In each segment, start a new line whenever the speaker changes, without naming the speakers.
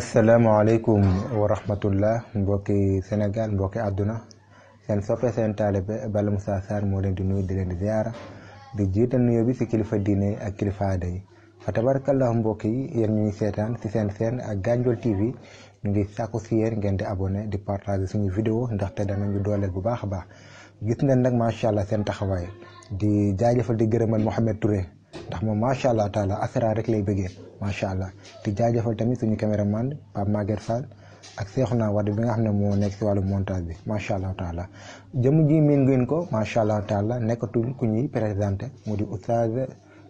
asalaamaaleykum wa rahmatullah mbokki Sénégal mbokki àdduna seen soppe seen taalibe Balla Moussa Sarr moo leen di nuyu di leen di ziara di jiital nuyoo bi si kilifa diine ak kilifa aada yi fa tabarakallahu mbokk yi yéen ñu ngi seetaan si seen ak Gandiol TV ñu ngi sàkku si yéen ngeen di abonné di partager suñu vidéo ndaxte danañu dooleel bu baax a baax gis ngeen nag macha allah seen taxawaay di jaajëfal di gërëmal Mouhamed Touré ndax moom macha allah taala asra rek lay bëggee macha allah di jaajëfal tamit suñu caméraman Pape Maguette Fall ak Cheikhouna Wade bi nga xam ne moo nekk si wàllu montage bi macha allah taala jëmm ji miin ngeen ko macha allah taala nekkatul ku ñuy présenté mu di oustaz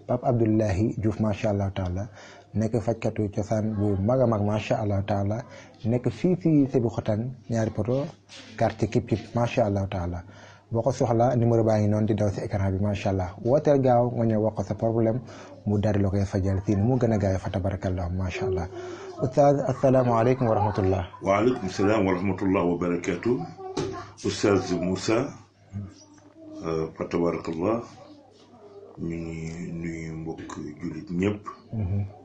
Pape Abdoulaye Diouf macha allah taala nekk fajkatu cosaan bu mag a mag macha allah taala nekk fii si Sébikotane ñaari poto quartier Kip Kip macha allah taala boo ko soxla numéro baa ngi noonu di daw si écran bi macha allah wooteel gaaw nga ñëw wax ko sa problème mu daal di la koy fajal si ni mu gën a gaaw fa tabarakallah macha allah oustaz asalaamaaleykum wa rahmatullah.
waaleykum salaam wa rahmatullah wa barakaatu. oustaz Moussa fa tabarakallah ñu ngi nuyu mbokk jullit ñëpp.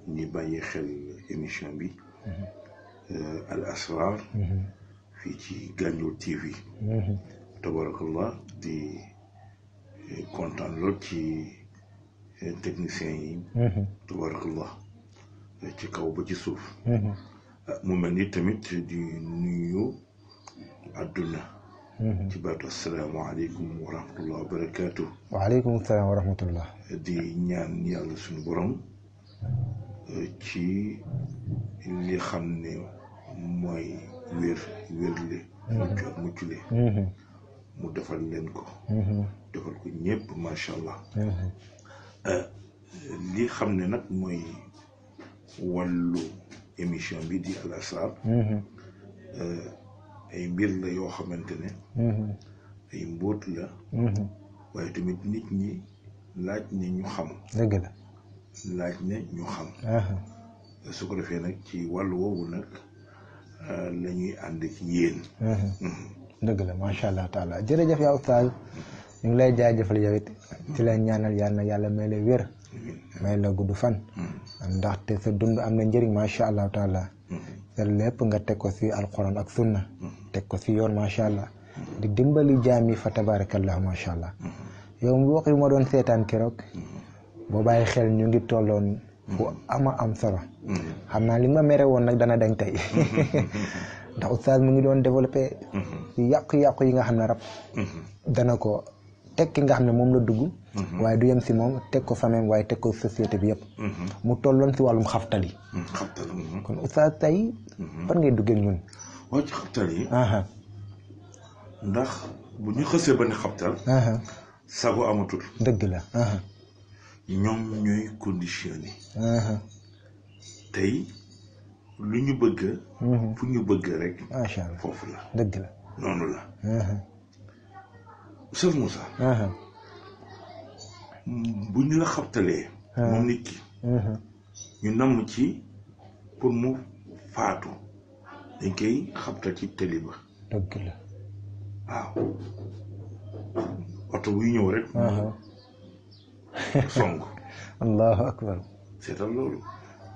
ñi bàyyi xel émission bi. Al Asrar. fii ci Gandiol TV. tabarakallah di kontaan lool ci techniciens yi tabarakallah ci kaw ba ci suuf mu mel ni tamit di nuyu àdduna ci baatu asalaamaaleykum wa rahmatullah wa barakaatu.
waaleykum salaam wa rahmatullah.
di ñaan yàlla suñu borom ci li xam ne mooy wérle muccule mu defal leen ko defal ko ñëpp macha allah li xam ne nag mooy wàllu émission bi di Al Asrar ay mbir la yoo xamante ne ay mbóot la waaye tamit nit ñi laaj ne ñu xam
dëgg la
laaj ne ñu xam su ko defee nag ci wàllu woowu nag la ñuy ànd ak yéen
dëgg la macha allah taala jërëjëf yaa oustaz ñu ngi lay jaajëfal yow it ci lay ñaanal yàlla na yàlla may la wér may la gudd fan ndaxte sa dund am na njëriñ macha allah taala sa lépp nga teg ko si alquran ak sunna teg ko si yoon macha allah di dimbali jaam yi fa tabarakallah macha allah yow mbokk yi ma doon seetaan keroog boo bàyyi xel ñu ngi tolloon bu ama am solo xam naa li ma mere woon nag dana dañ tey ndax oustaz mu ngi doon développé yàqu-yàqu yi nga xam ne rab dana ko teg ki nga xam ne moom la dugg waaye du yem si moom teg ko famille waaye teg ko société bi yëpp mu tolloon si wàllum xaftal yi kon oustaz tey fan ngay duggee ñun
waaw ci xaftal yi ndax bu ñu xësee ba ne xaftal sago amatul
dëgg la
ñoom ñooy conditionné tey lu ñu bëgg fu ñu bëgg rek
macha allah
foofu la
dëgg la
noonu la Oustaz Moussa bu ñu la xabtalee moom nit ki ñu namm ci pour mu faatu dañ koy xabtal ci tëli ba
dëgg la
waaw oto buy ñëw rek song
allahu akbar
seetal loolu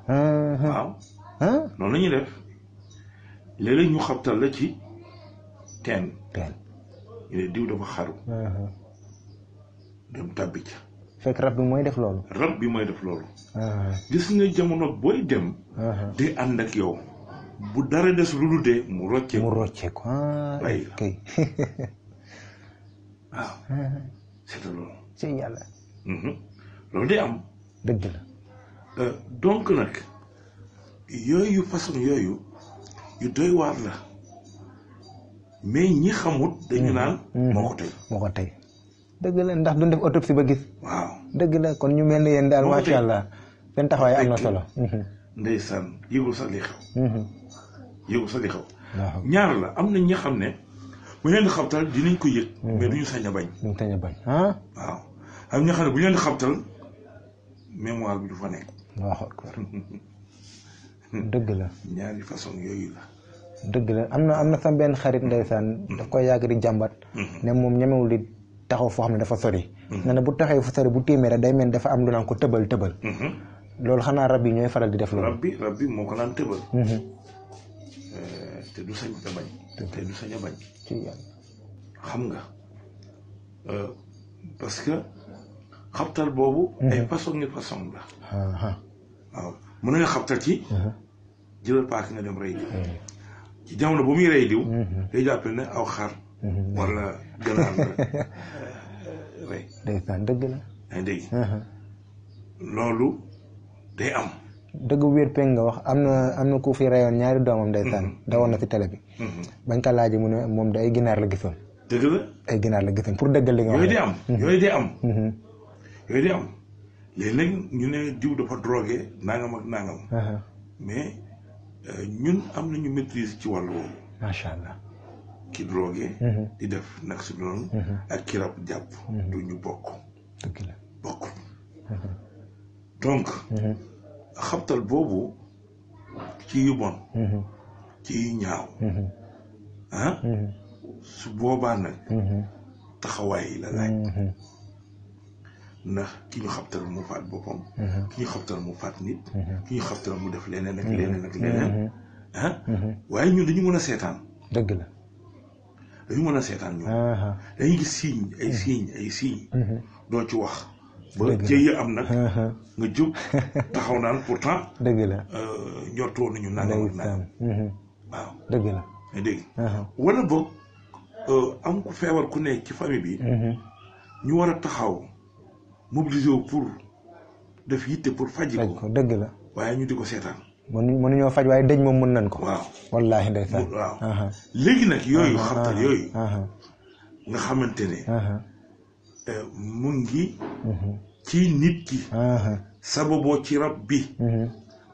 waaw noonu la ñuy def léeg-léeg ñu xabtal la ci teen ñu ne diw dafa xaru dem tàbbi ca
fekk rab bi mooy def loolu
rab bi mooy def loolu gis nga jamono booy dem day ànd ak yow bu dara des lu dul dee mu rocceeku bàyyi la
kay
waaw seetal loolu
ci yàlla
loolu day am
dëgg la
donc nag yooyu façon yooyu yu doy waar la mais ñi xamut dañu naan moo
ko tey dëgg la ndax duñ def autopsie ba gis
waaw
dëgg la kon ñu mel ni yéen daal macha allah seen taxawaay am na solo
ndeysaan yëgul sax li xew ñaar la am na ñi xam ne bu leen di xabtal dinañ ko yëg mais duñu sañ a bañ waaw am ñi xam ne bu leen di xabtal mémoire bi du fa nekk
Allahu akbar dëgg la
ñaari façon yooyu la
dëgg la am na sa benn xarit ndeysaan daf koy yàgg di jàmbat ne moom ñemewul di taxaw foo xam ne dafa sori nga ne bu taxawee fu sori bu téeméer day mel dafa am lu naan ko tëbal loolu xanaa rab yi ñooy faral di def loolu
rab bi moo ko naan tëbal te du sañ a bañ. te du sañ a bañ. xam nga parce que xabtal boobu. ay façon la. waaw mën nga xabtal ci. jëlal paak nga dem rey diw. ci jamono bu muy rey diw. day jàppale ne aw xar. wala gënaar la rey.
ndeysaan dëgg la.
yaa ngi dégg. loolu day am.
dëgg wér peng nga wax am na ku fi reyoon ñaari doomam ndeysaan dawoon na ci télé bi. bañ ko laajee mu ne moom de ay ginaar la gisoon.
dëgg la
ay ginaar la gisoon pour dëggal li nga wax.
yooyu day am yooyu day am. yooyu day am léeg-léeg ñu ne diw dafa drogué nangam ak nangam. mais ñun am nañu maîtrise ci wàllu woowu.
macha allah.
ki drogué. di def nag si noonu. ak ki rab jàpp. du ñu bokk.
dëgg la
bokk. donc. xabtal boobu ci yu bon. ci yu ñaaw. su boobaa nag. taxawaay la laaj. ndax ki ñu xabtal mu faat boppam. ki ñu xabtal mu faat nit. ki ñu xabtal mu def leneen ak leneen ak leneen. waaye ñun dañu mën a seetaan.
dëgg la.
dañu mën a seetaan ñun. dañuy gis signe ay signe doo ci wax. ba jëye am nag. nga jóg taxaw naan pourtant.
dëgg la.
njortoo nañu nangam ak nangam. waaw
dëgg la.
nga dégg. wala boog am ku feebar ku nekk ci famille bi. ñu war a taxaw mobiliser wu pour def yitte pour faj ko.
dëgg la.
waaye ñu di ko seetaan.
mënuñoo faj waaye dëj moom mën nañ ko.
waaw
wallaahi ndeysaan.
waaw léegi nag yooyu xabtal yooyu. nga xamante ne. mu ngi. ci nit ki. sababoo ci rab bi.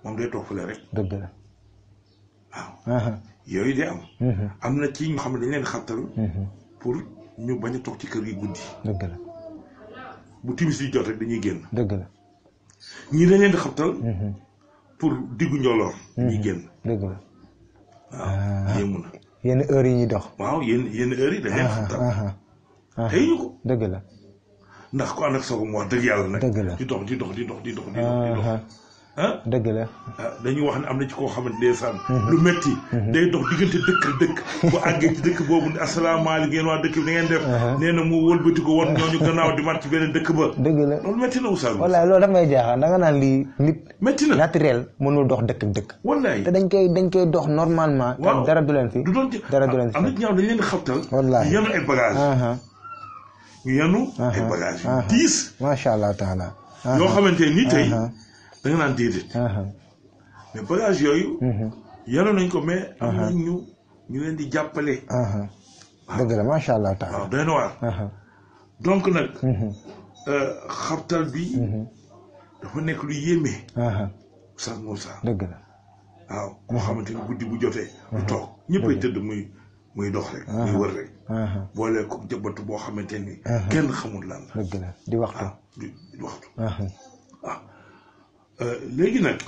moom day toog fële rek.
dëgg la.
waaw. yooyu de am. am na ci ñoo xam ne dañ leen xabtal. pour ñu bañ a toog ci kër gi guddi.
dëgg la.
bu timis di jot rek dañuy génn.
dëgg la.
ñii dañ leen di xabtal. pour diggu njoloor. ñuy génn.
dëgg la.
waaw yéemu na.
yenn heures yi ñuy dox.
waaw yenn heures yi dañ leen xabtal. tey ñu ko.
dëgg la.
ndax ko ànd ak soog mu wax dëgg yàlla nag.
dëgg la
di dox.
dëgg la.
dañuy wax ne am na ci koo xamante ndeysaan. lu metti day dox diggante dëkk ak dëkk. bu àggee ci dëkk boobu ne asalaamaaleykum ngeen waa dëkk bi da ngeen def. nee na mu wëlbati ko woon ñooñu gannaaw di mat ci beneen dëkk ba.
dëgg la
loolu metti na Oustaz.
wallaay loolu daf may jaaxal da nga naan lii nit.
metti na
naturel mënul dox dëkk ak dëkk.
wallaay
te dañ koy dox normalement.
waaw
dara du leen fi.
du doon ci
dara du leen fi
am na ci ñaaw dañ leen di xabtal.
wallaay
ñu yenu ay bagages. ñu yenu ay bagages yu diis.
macha allah taala.
yoo xamante ni tey da nga naan déedéet. mais bagages yooyu. yenu nañ ko mais am na ñu leen di jàppale.
dëgg la macha allah taala.
waaw doy na waar. donc nag. xabtal bi. dafa nekk lu yéeme. Oustaz Moussa.
dëgg la.
waaw koo xamante ni guddi bu jotee. du toog ñëppay tëdd muy dox rek. muy wër rek. boole ko jëbbatu boo xamante ni. kenn xamul lan la.
dëgg la di waxtu.
waaw di waxtu. waaw léegi nag.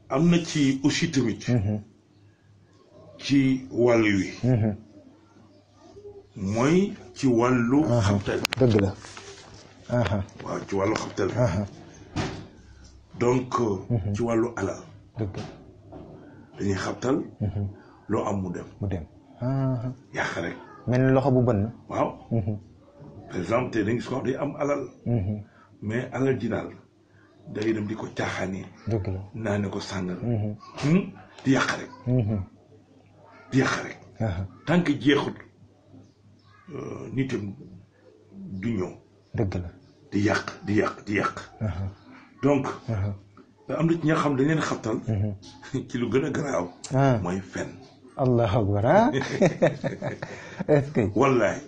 am na ci aussi tamit. ci wàllu wi. mooy ci wàllu. xabtal.
dëgg la.
waaw ci wàllu xabtal. donc ci wàllu alal.
dëgg la.
dañuy xabtal. loo am mu dem. yàq rek.
mel ni loxo bu bënn.
waaw. par exemple tey dañu gis ko day am alal. mais alal ji daal day dem di ko caaxaanee.
dëgg la.
naa ne ko sàngal. di yàq rek. di yàq rek. tant que jeexut nitam du ñëw.
dëgg la.
di yàq. donc. am na ci ña xam dañ leen xabtal. ci lu gën a garaaw. mooy fen.
allahu akbar. est-ce que.
wallaay.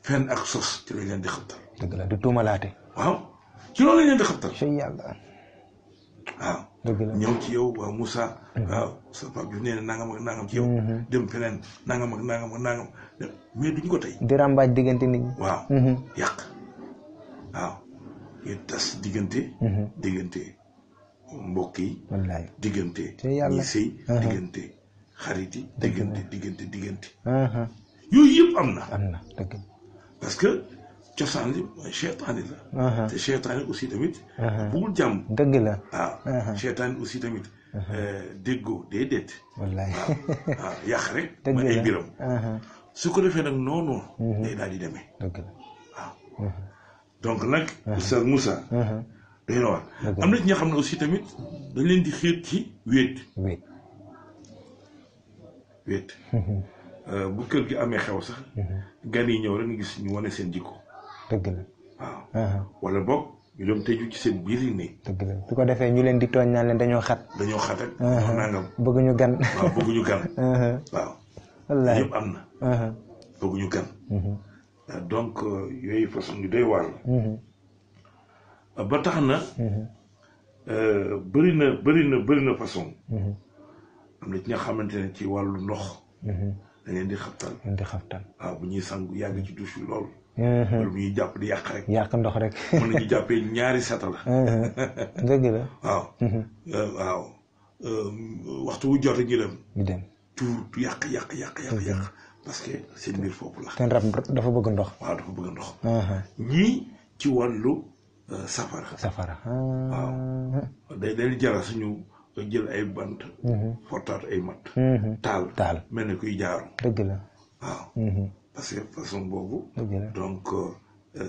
fen ak sos ci lañ leen di xabtal.
dëgg la du tuumalaate.
waaw ci loolu lañ leen di xabtal.
sëñ yàlla.
waaw.
dëgg la
ñëw ci yow waaw Moussa. waaw sa papa bi nee na nangam ak nangam ci yow. dem feneen nangam ak nangam mais duñ ko tey.
di ràmbaaj diggante nit ñi.
waaw. yàq. waaw. ñu tas diggante. mbokk yi.
wallaay
diggante.
te yàlla
ñi sëy. diggante xarit yi. diggante. yooyu yëpp am na.
dëgg.
parce que cosaan li mooy seytaane la. te seytaane aussi tamit. bugul jàmm.
dëgg la.
waaw seytaane aussi tamit. déggoo déedéet.
wallaay
waaw yàq rek. mooy ay mbiram. su ko defee nag noonu. day daal di demee.
dëgg la
waaw. donc nag. Oustaz Moussa. day na war am na ci ñoo xam ne aussi tamit dañ leen di xiir ci wéet. wéet. bu kër gi amee xew sax. gan yi ñëw rek nga gis ñu wane seen jikko.
dëgg la
waaw. wala boog ñu dem tëju ci seen biir yi néeg.
dëgg la su ko defee ñu leen di tooñ naan leen dañoo xat.
dañoo xat ak. nangam
bëgguñu gan.
waaw bëgguñu gan. waaw.
wallaay
yëpp am na. bëgguñu gan. donc yooyu façon yu doy waar la. ba tax na. bëri na façon. am na ci nga xamante ne ci wàllu ndox. dañ leen di xabtal. waaw bu ñuy sangu yàgg ci douche bi lool. wala bu ñuy jàpp di yàq rek.
yàq ndox rek.
mën nañu jàppee ñaari sata la.
dëgg la.
waaw. waaw waxtu wu jot rek ñu dem. tuur yàq. parce que seen mbir foofu la.
seen rab dafa bëgg ndox.
waaw dafa bëgg ndox. ñii ci wàllu safara. waaw day jaral suñu jël ay bant. fortaat ay mat. taal mel ni kuy jaaru.
dëgg la.
waaw. parce que façon boobu.
dëgg la
donc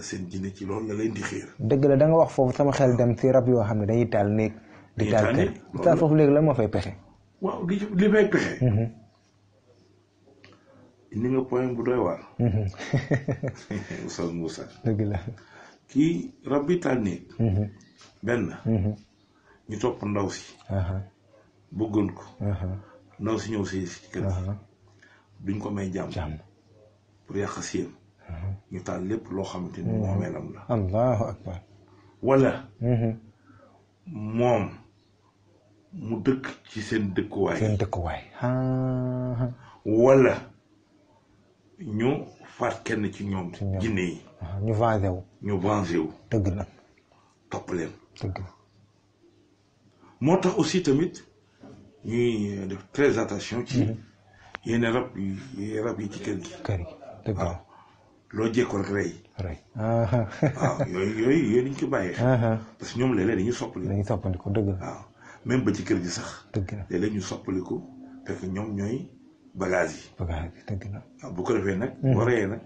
seen jinne ci loolu la leen di xiir.
dëgg la da nga wax foofu sama xel dem ci rab yoo xam ne dañuy taal néeg. di taal kër taal foofu léegi lan moo fay pexe.
waaw li fay pexe. ni nga point bu doy waar. Oustaz Moussa.
dëgg la.
kii rab bi taal néeg. benn. ñu topp ndaw si. bëggoon ko. ndaw si ñëw si kër gi. duñ ko may jàmm. pour yàq siyam. ñu taal lépp loo xamante ni moomeelam la.
allahu akbar.
wala. moom mu dëkk ci seen dëkkuwaay. wala ñu faat kenn ci ñoom. jinne yi.
ñu vengé wu. dëgg la.
topp leen.
dëgg la.
moo tax aussi tamit ñuy def très attention ci yenn rab yi ci kër gi.
dëgg la.
waaw loo jékkoon rek rey. waaw yooyu dañ ko bàyyee xel. parce que ñoom léeg-léeg dañuy
soppandiku dëgg la.
waaw même ba ci kër gi sax.
dëgg la
léeg-léeg ñu soppaliku fekk ñoom ñooy bagage yi.
dëgg la.
waaw bu ko defee nag. boo reyee nag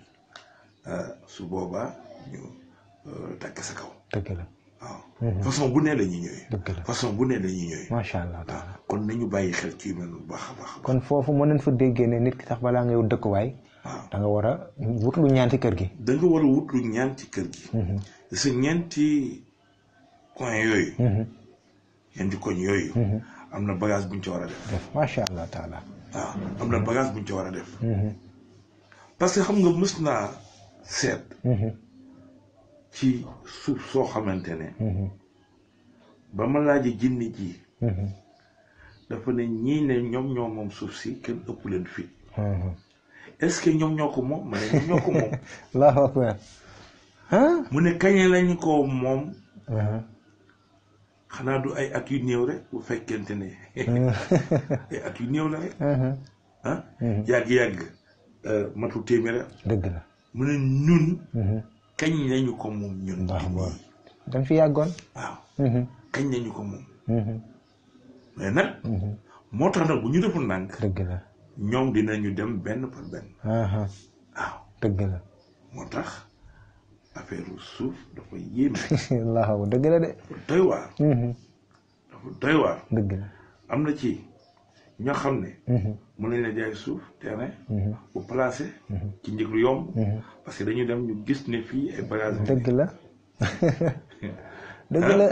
su boobaa ñu takk sa kaw.
dëgg la.
waaw façon bu ne la ñuy ñëwee.
dëgg la
façon bu ne la ñuy ñëwee.
macha allah.
waaw kon nañu bàyyi xel ci mel bu baax a baax.
kon foofu mën nañ fa déggee ne nit ki sax balaa ngay wut dëkkuwaay.
waaw
da nga war a wut lu ñaan ci kër gi.
da nga war a wut lu ñaan ci kër gi. sa ñeenti coin yooyu. ñeenti koñ yooyu. am na bagage buñ ci war a def.
macha allah taala.
waaw am na bagage buñ ci war a def. parce que xam nga mës naa seet. ci suuf soo xamante ne. ba ma laajee jinne ji. dafa ne ñii ne ñoom ñoo moom suuf si kenn ëpp leen fi. est-ce que ñoom ñoo ko moom ma ne ñoom ñoo ko moom.
allahu akbar.
mu ne kañe lañu ko moom. xanaa du ay at yu néew rek bu fekkente ne. ay at yu néew la rek. yàgg-yàgg matul téeméer.
dëgg la.
mu ne ñun. kañ lañu ko moom ñun.
dañ fi yàggoon.
waaw. kañ lañu ko moom. mais nag. moo tax nag bu ñu deful ndànk.
dëgg la.
ñoom dinañu dem benn par benn.
waaw. dëgg la.
moo tax affaire suuf dafa yéeme.
allahu dëgg la de.
doy waar. dafa doy waar.
dëgg la.
am na ci ñoo xam ne. mën nañ la jaay suuf terrain. bu placé. ci njëg lu yomb. parce que dañuy dem ñu gis ne fii ay bagages.
dëgg la. dëgg la.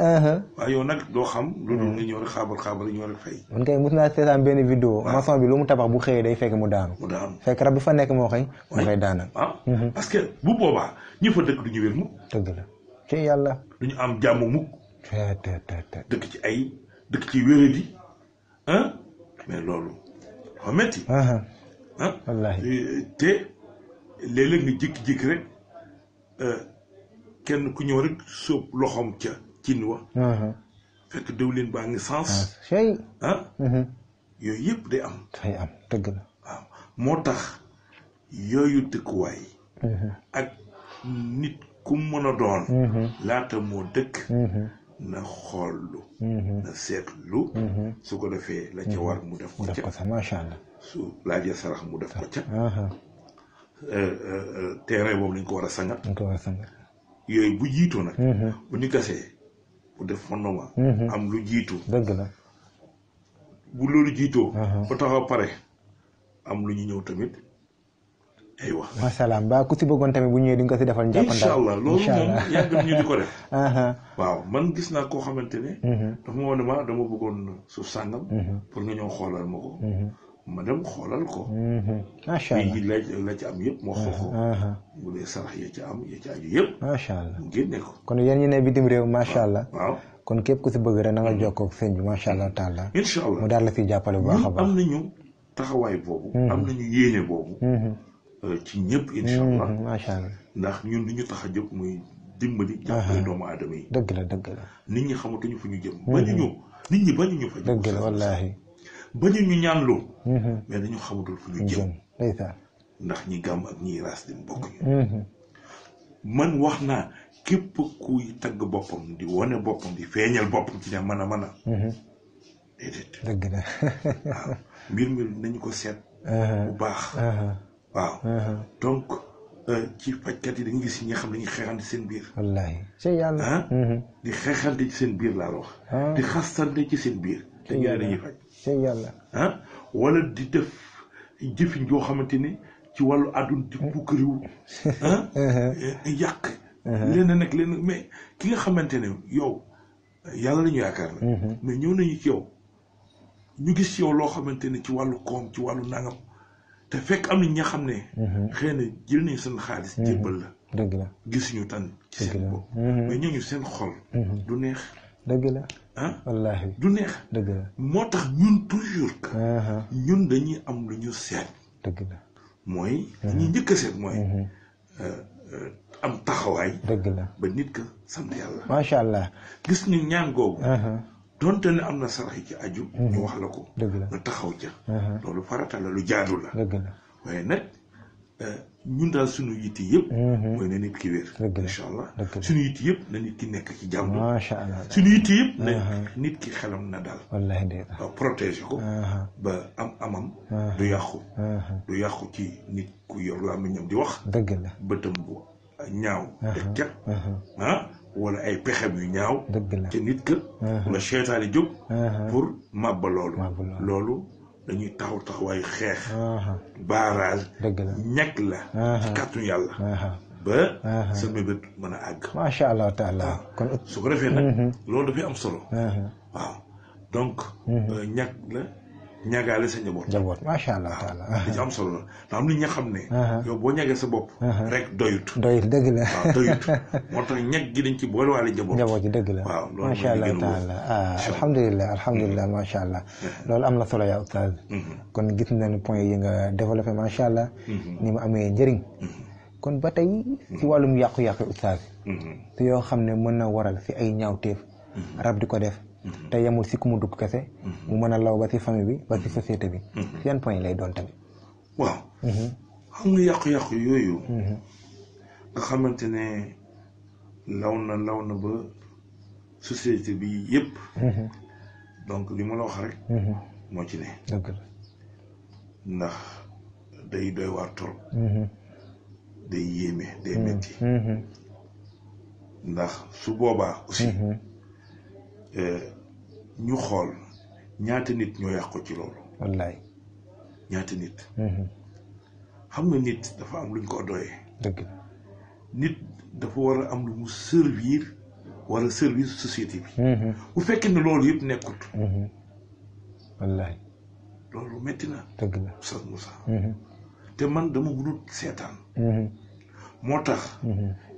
waaw yow nag doo xam. loolu nga ñëw rek xaabal ñëw rek fay.
man kay mos naa seetaan benn vidéo. maçon bi lu mu tabax bu xëyee day fekk mu daanu. fekk rab bi fa nekk moo xëy. mu koy daanal.
parce que bu boobaa ñu fa dëkk du ñu wér mukk.
dëgg la. ci yàlla.
du ñu am jàmm mukk. dëkk ci wéradi. mais loolu dafa metti. wallaahi te léeg-léeg nga jékki-jékki rek kenn ku ñëw rek sóob loxoom ca cin wa. fekk diwlin baa ngi sens. yooyu yëpp day am.
dëgg la.
waaw moo tax yooyu dëkkuwaay. ak nit ku mën a doon. laata moo dëkk. na xoollu na seetlu su ko defee la ca war mu def ko ca
macha allah
su laajee sarax mu def ko ca terrain boobu lañ ko war a sangat yooyu bu jiitoo nag bu ñu gasee bu def fondement am lu jiitu
dëgg la
bu loolu jiitoo ba taxaw pare am lu ñu ñëw tamit aywa
macha allah mbaa ku si bëggoon tamit bu ñëwee di nga ko si defal njàppandal
incha allah loolu moom yàgg ñu di ko def waaw man gis naa koo xamante ne dafa ma woon ma dama bëggoon suuf sàngam pour nga ñëw xoolal ma ko ma dem xoolal ko
macha allah
fii la ci am yëpp moo xool ko bu dee sarax ya ci am ya ci aju yëpp
macha allah
mu génne ko
kon yéen ñi ne bitim réew macha allah
waaw
kon képp ku si bëgg rek na nga jokkoo ak sëñ bi macha allah taala
incha allah
mu daal la siy jàppale bu baax a baax
am nañu taxawaay boobu am nañu yéene boobu ci ñëpp incha allah
macha allah
ndax ñun li ñu tax a jóg muy dimbali jàppale doomu aadama yi
dëgg la dëgg la
nit ñi xamatuñu fu ñu jëm bañuñu nit ñi bañuñu fa jëm
dëgg la wallaahi
bañuñu ñaanloo mais dañu xamatul fu ñu jëm
ndeysaan
ndax ñi gàmm ak ñi raas di bokk ñu man wax naa képp kuy tagg boppam di wane boppam di feeñal boppam ci ne mën a déedéet
dëgg la
waaw mbir nañu ko seet bu baax waaw donc ci fajkat yi da nga gis ñi nga xam ne dañuy xeexante seen biir
wallaahi ci yàlla
di xeexante ci seen biir laa la wax di xastante ci seen biir te ñu dañuy faj
ci yàlla
wala di def jëfin joo xamante ni ci wàllu àdduna di bukkariwu yàq leneen nag leneen mais ki nga xamante ne yow yàlla la ñu yaakaar na mais ñëw nañu ci yow ñu gis ci yow loo xamante ne ci wàllu koom ci wàllu nangam te fekk am na ñi nga xam ne xëy na jël nañu seen xaalis jébbal la
dëgg la
gisuñu tan ci seen bopp mais ñooñu seen xol du neex
dëgg la wallaahi
du neex
dëgg la
moo tax ñun toujours que ñun dañuy am lu ñu seet
dëgg la
mooy ñu njëkk a seet mooy am taxawaay
dëgg la
ba nit ka sant yàlla
macha allah
gis ni ñaan googu donte ne am na sarax yi ci aju ñu wax la ko
dëgg la
nga taxaw ca loolu farata la lu jaadu la
dëgg la
waaye nag ñun daal suñu yitte yëpp mooy na nit ki wér incha allah suñu yitte yëpp na nit ki nekk ci jàmm
macha allah
suñu yitte yëpp na nit ki xelam na daal
wallaahi de
protéger ko ba amam du yàqu ci nit ku yor làmmiñam di wax
dëgg la
bëtam bu ñaaw te cat wala ay pexem yu ñaaw
dëgg la
ca nit ka wala seytaane jóg pour màbba loolu dañuy taxawaayu xeex barrage
dëgg la
ñàkk la ci kàttanu yàlla ba sa mébét mën a àgg
macha allah taala kon
su ko defee nag loolu dafay am solo waaw donc ñàkk la ñagaale sa njaboot
macha allah taala
da ci am solo la ndax am na ñi nga xam ne yow boo ñagee sa bopp rek doyut
dëgg la
waaw doyut moo tax ñag gi dañ ci boole waale njaboot
ji dëgg la
waaw loolu
macha allah taala alhamdulilah macha allah loolu am na solo yaa oustaz kon gis nañu point yi nga développé macha allah ni mu amee njëriñ kon ba tey si wàllum yàqu-yàqu oustaz te yoo xam ne mën na waral si ay ñaawteef rab di ko def te yemul si ku mu dugg kese mu mën a law ba si famille bi ba si société bi si yan point lay doon tamit
waaw xam nga yàqu-yàqu yooyu nga xamante ne law na ba société bi yëpp donc li ma la wax rek moo ci ne
dëgg la
ndax day doy waar trop day yéeme day metti ndax su boobaa aussi ñu xool ñaata nit ñoo yàqu ci loolu
wallaay
ñaata nit xam nga nit dafa am luñ ko doyee
dëgg la
nit dafa war a am lu mu servir wala service société bi bu fekkee ne loolu yëpp nekkut
wallaay
loolu metti na
dëgg la
Oustaz Moussa te man dama mënul seetaan moo tax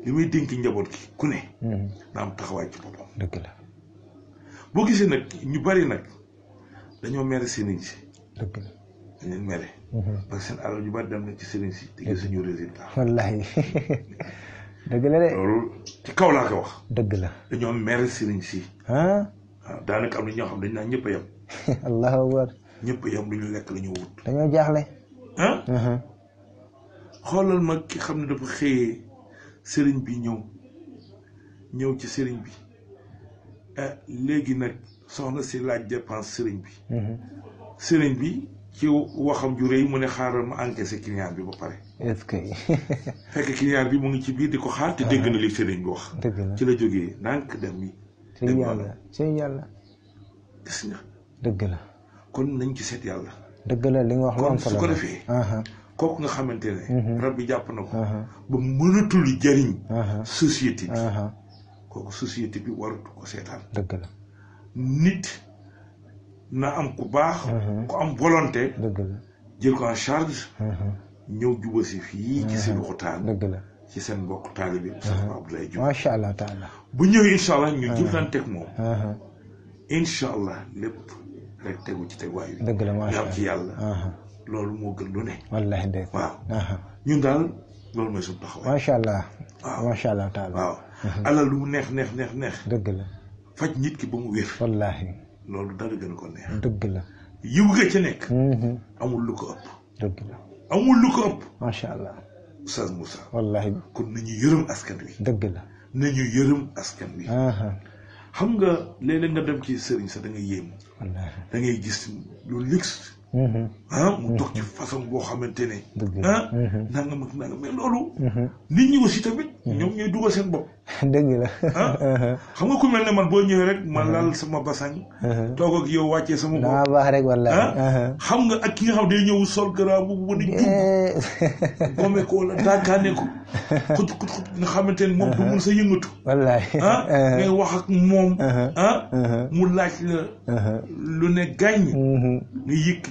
li may dénk njaboot gi ku ne na am taxawaay ci boppam
dëgg la
boo gisee nag ñu bari nag dañoo mere sëriñ si
dëgg la
dañ leen mere parce que seen alal yu bari dem na ci sëriñ si te gis suñu résultat
wallahi dëgg la de
loolu ci kaw laa ko wax
dëgg la
dañoo mere sëriñ si waaw daanaka am na ñoo xam dañ naan ñëpp a yem
allahu akbar
ñëpp a yem lu ñu lekk la ñu wut
dañoo jaaxle
xoolal ma ki xam ne dafa xëyee sëriñ bi ñëw ci sëriñ bi léegi nag soxna si laaj dépense sëriñ bi ci waxam ju rëy mu ne xaaral ma encaissé client bi ba pare.
est-ce que.
fekk client bi mu ngi ci biir di ko xaar te dégg na li sëriñ bi wax. ci la jógee ndànk dem yi.
ci yàlla
gis nga.
dëgg la.
kon nañ ci seet yàlla.
dëgg la li nga wax lu am solo
su ko defee. kooku nga xamante ne. rab bi jàpp na ko. ba mënatul jariñ. société bi. kooku société bi waratu ko seetaan.
dëgg la.
nit na am ku baax. ku am volonté.
dëgg la.
jël ko en charge. ñëw juba si fii ci seen waxtaan.
dëgg la.
ci seen mbokk taalibe. Abdoulaye Diouf
macha allah taala.
bu ñëwee incha allah ñu jëflanteeg moom. incha allah lépp rek tegu ci teguwaay bi.
dëgg la macha allah
am ci yàlla. loolu moo gën lu ne.
wallaahi de.
waaw ñun daal loolu mooy suñu taxawaay.
macha allah.
waaw
macha allah taala.
waaw alal lu mu neex.
dëgg la.
faj nit ki ba mu wér.
wallaahi.
loolu dara gën ko neex.
dëgg la.
yiw nga ca nekk. amul lu ko ëpp.
dëgg la.
amul lu ko ëpp.
macha allah.
Oustaz Moussa.
wallaahi.
kon nañu yërëm askan wi.
dëgg la.
nañu yërëm askan wi. xam nga léeg-léeg nga dem ci sëriñ sa da ngay yéem.
wallaahi.
da ngay gis lu luxe. mu dox ci façon boo xamante ne. nangam ak nangam mais loolu. nit ñi aussi tamit. ñoom ñooy dugal seen bopp.
dëgg la.
xam nga ku mel ne man boo ñëwee rek ma lal sama basang. toog ak yow wàccee sama bopp.
daa baax rek wallaahi.
xam nga ak ki nga xam day ñëw sol garab bu wane jub. gome ko wala daakaane ko. xut nga xamante ne moom du mun sa yëngatu.
wallaahi.
ngay wax ak moom. mu laaj la. lu ne gàññ. nga yëkk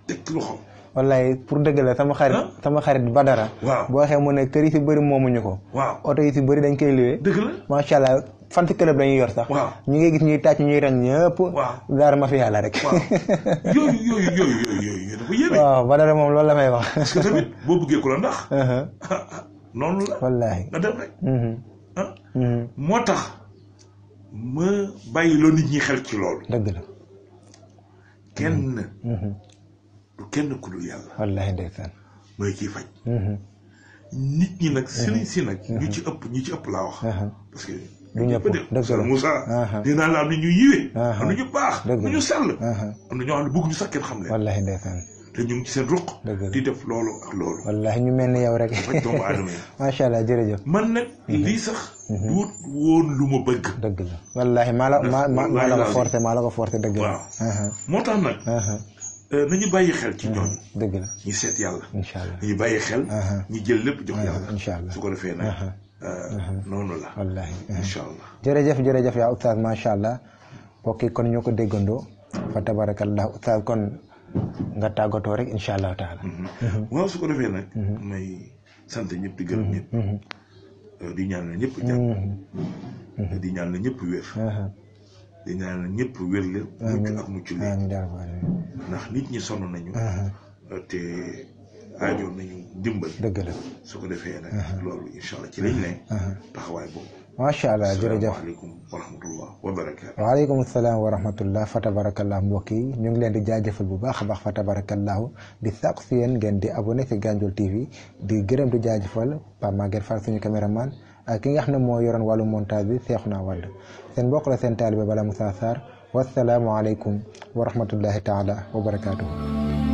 teg loxo.
wallaay pour dëgg la sama xarit Badara.
waaw
boo waxee mu ne kër yi si bëri moomuñu ko.
waaw
oto yi si bëri dañ koy luwee.
dëgg la
macha allah fan si club dañuy yor sax.
waaw
ñu ngi gis ñuy tàcc ñuy rang ñëpp.
waaw
daara ma fi yàlla rek.
waaw yooyu dafa yéeme.
waaw Badara moom loolu la may wax.
parce que tamit boo bëggee ku la ndax. noonu la.
wallaahi
nga dem rek. moo tax ma bàyyi loo nit ñi xel ci loolu.
dëgg la.
kenn. du kenn ku dul yàlla.
wallaahi ndeysaan.
mooy kii faj. nit ñi nag sëriñ si nag. ñu ci ëpp laa wax. parce que.
du ñëpp dëgg la
Moussa. dinaa la am na ñu yiwee. am na ñu baax.
dëgg la
am na ñu sell. am na ñoo xam ne bëgg ñu sax kenn xam leen.
wallaahi ndeysaan.
te ñu ngi ci seen ruq. di def loolu ak loolu.
wallaahi ñu mel ni yow rek.
faj doomu aadama yi.
macha allah jërëjëf.
man nag lii sax. duut woon lu ma bëgg.
dëgg la wallaahi maa la ko forcé dëgg la.
waaw moo tax nag. nañu bàyyi xel ci ñooñu.
dëgg la
ñu seet yàlla.
incha allah
nañu bàyyi xel. ñu jël lépp jox yàlla.
incha allah
su ko defee nag. noonu la.
wallaahi
incha allah.
jërëjëf yaa oustaz macha allah mbokk yi kon ñoo ko déggandoo fa tabarakallah oustaz kon nga tàggatoo rek incha allah taala.
waaw su ko defee nag. may sant ñëpp di gërëm ñëpp. di ñaanal ñëpp jàmm. di ñaanal ñëpp wér. di ñaanal ñëpp wér la. mucc ak mucc li ndax nit ñi sonn nañu. te aajoon nañu dimbal.
dëgg la
su ko defee nag. loolu incha allah ci lañ ne. taxawaay boobu.
macha allah jërëjëf
asalaamaaleykum wa rahmatullah wa barakaatu.
waaleykum salaam wa rahmatullah fa tabarakallah mbokk yi ñu ngi leen di jaajëfal bu baax a baax fa tabarakallahu di sàkku si yéen ngeen di abonné si Gandiol TV di gërëm di jaajëfal Pape Maguette Fall suñu caméraman ak ki nga xam ne moo yoroon wàllu montage bi Seexuna Wàdd seen mbokk la seen taalibe Bala Moussa Sarr wasalaamualeykum wa rahmatullahi taala wa barakaatuhu.